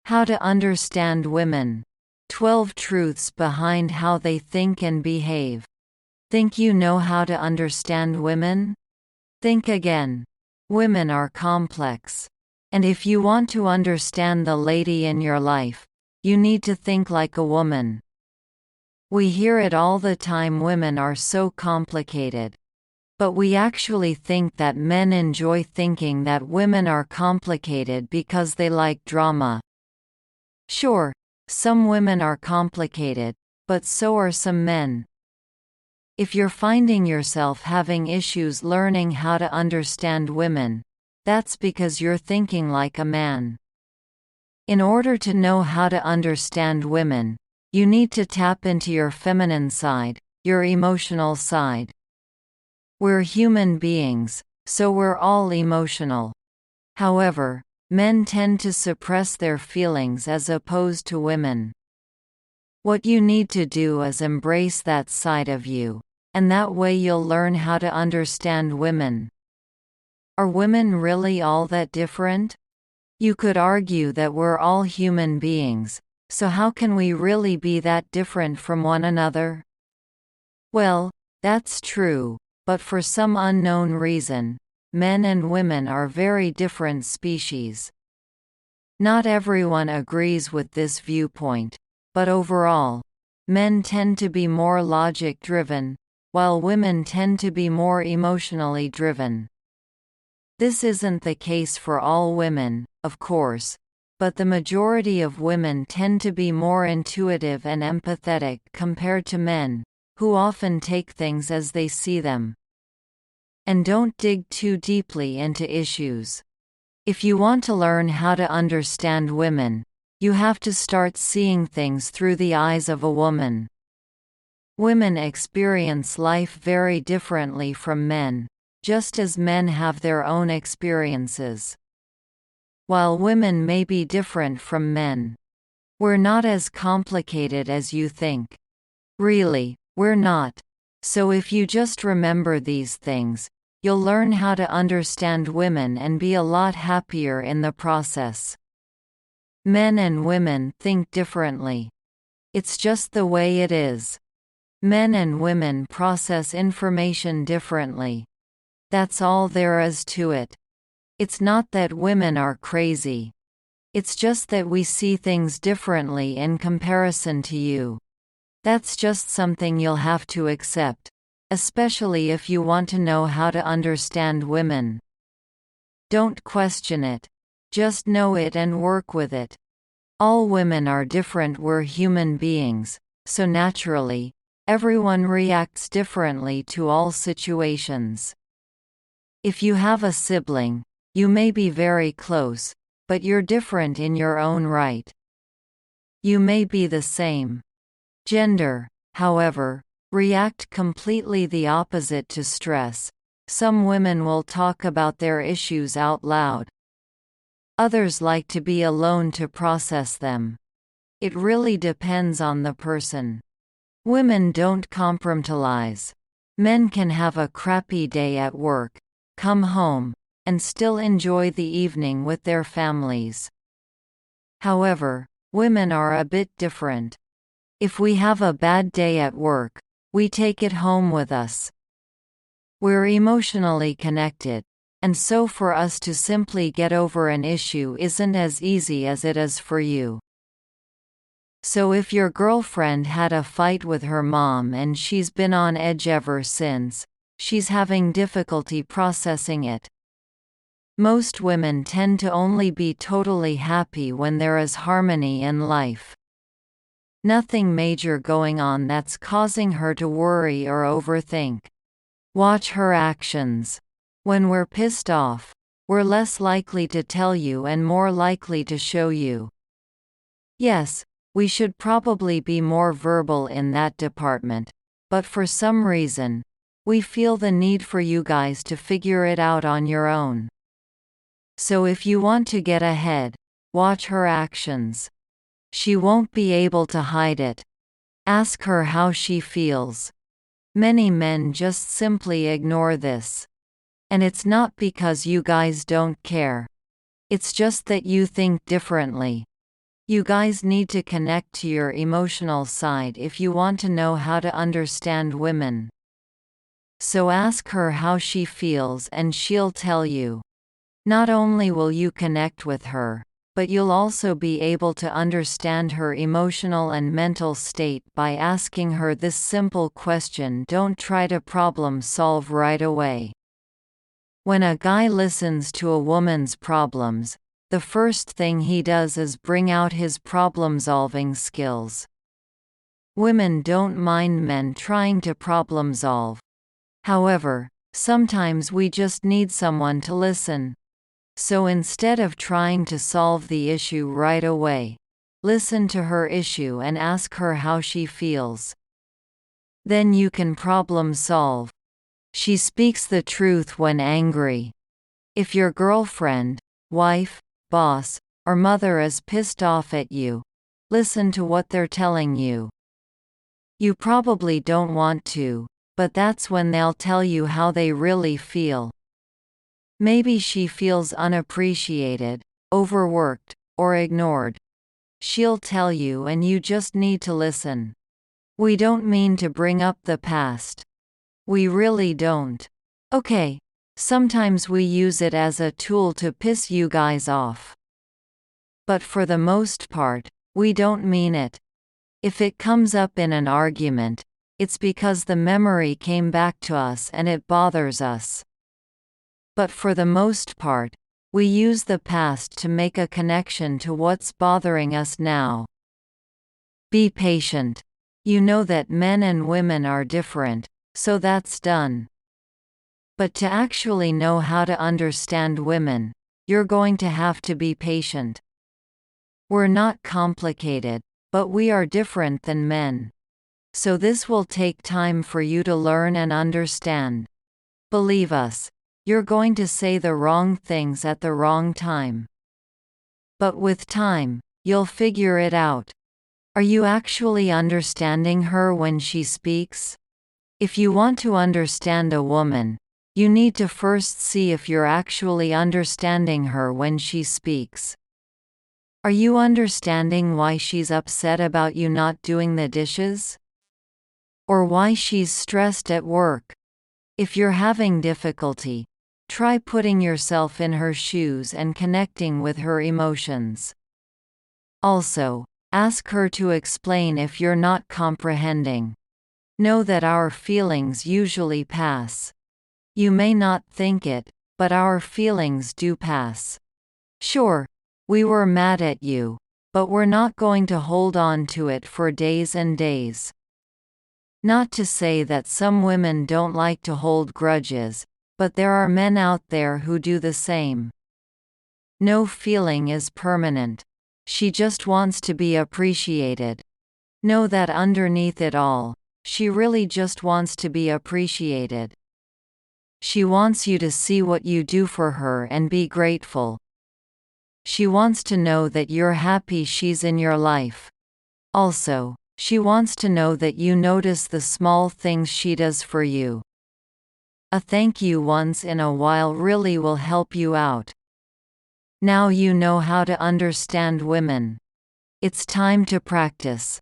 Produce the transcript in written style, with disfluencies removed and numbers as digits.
How to understand women. 12 truths behind how they think and behave. Think you know how to understand women? Think again. Women are complex. And if you want to understand the lady in your life, you need to think like a woman. We hear it all the time, women are so complicated. But we actually think that men enjoy thinking that women are complicated because they like drama. Sure, some women are complicated, but so are some men. If you're finding yourself having issues learning how to understand women, that's because you're thinking like a man. In order to know how to understand women, you need to tap into your feminine side, your emotional side. We're human beings, so we're all emotional. However, men tend to suppress their feelings as opposed to women. What you need to do is embrace that side of you, and that way you'll learn how to understand women. Are women really all that different? You could argue that we're all human beings, so how can we really be that different from one another? Well, that's true, but for some unknown reason, men and women are very different species. Not everyone agrees with this viewpoint, but overall, men tend to be more logic-driven, while women tend to be more emotionally driven. This isn't the case for all women, of course, but the majority of women tend to be more intuitive and empathetic compared to men, who often take things as they see them. And don't dig too deeply into issues. If you want to learn how to understand women, you have to start seeing things through the eyes of a woman. Women experience life very differently from men, just as men have their own experiences. While women may be different from men, we're not as complicated as you think. Really, we're not. So if you just remember these things, you'll learn how to understand women and be a lot happier in the process. Men and women think differently. It's just the way it is. Men and women process information differently. That's all there is to it. It's not that women are crazy. It's just that we see things differently in comparison to you. That's just something you'll have to accept, especially if you want to know how to understand women. Don't question it. Just know it and work with it. All women are different. We're human beings, so naturally, everyone reacts differently to all situations. If you have a sibling, you may be very close, but you're different in your own right. You may be the same gender, however, react completely the opposite to stress. Some women will talk about their issues out loud. Others like to be alone to process them. It really depends on the person. Women don't compromtilize. Men can have a crappy day at work, come home, and still enjoy the evening with their families. However, women are a bit different. If we have a bad day at work, we take it home with us. We're emotionally connected, and so for us to simply get over an issue isn't as easy as it is for you. So if your girlfriend had a fight with her mom and she's been on edge ever since, she's having difficulty processing it. Most women tend to only be totally happy when there is harmony in life. Nothing major going on that's causing her to worry or overthink. Watch her actions. When we're pissed off, we're less likely to tell you and more likely to show you. Yes, we should probably be more verbal in that department, but for some reason, we feel the need for you guys to figure it out on your own. So if you want to get ahead, watch her actions. She won't be able to hide it. Ask her how she feels. Many men just simply ignore this. And it's not because you guys don't care. It's just that you think differently. You guys need to connect to your emotional side if you want to know how to understand women. So ask her how she feels and she'll tell you. Not only will you connect with her, but you'll also be able to understand her emotional and mental state by asking her this simple question. Don't try to problem solve right away. When a guy listens to a woman's problems, the first thing he does is bring out his problem-solving skills. Women don't mind men trying to problem-solve. However, sometimes we just need someone to listen. So instead of trying to solve the issue right away, listen to her issue and ask her how she feels. Then you can problem solve. She speaks the truth when angry. If your girlfriend, wife, boss, or mother is pissed off at you, listen to what they're telling you. You probably don't want to, but that's when they'll tell you how they really feel. Maybe she feels unappreciated, overworked, or ignored. She'll tell you and you just need to listen. We don't mean to bring up the past. We really don't. Okay. Sometimes we use it as a tool to piss you guys off. But for the most part, we don't mean it. If it comes up in an argument, it's because the memory came back to us and it bothers us. But for the most part, we use the past to make a connection to what's bothering us now. Be patient. You know that men and women are different, so that's done. But to actually know how to understand women, you're going to have to be patient. We're not complicated, but we are different than men. So this will take time for you to learn and understand. Believe us, you're going to say the wrong things at the wrong time. But with time, you'll figure it out. Are you actually understanding her when she speaks? If you want to understand a woman, you need to first see if you're actually understanding her when she speaks. Are you understanding why she's upset about you not doing the dishes? Or why she's stressed at work? If you're having difficulty, try putting yourself in her shoes and connecting with her emotions. Also, ask her to explain if you're not comprehending. Know that our feelings usually pass. You may not think it, but our feelings do pass. Sure, we were mad at you, but we're not going to hold on to it for days and days. Not to say that some women don't like to hold grudges, but there are men out there who do the same. No feeling is permanent. She just wants to be appreciated. Know that underneath it all, she really just wants to be appreciated. She wants you to see what you do for her and be grateful. She wants to know that you're happy she's in your life. Also, she wants to know that you notice the small things she does for you. A thank you once in a while really will help you out. Now you know how to understand women. It's time to practice.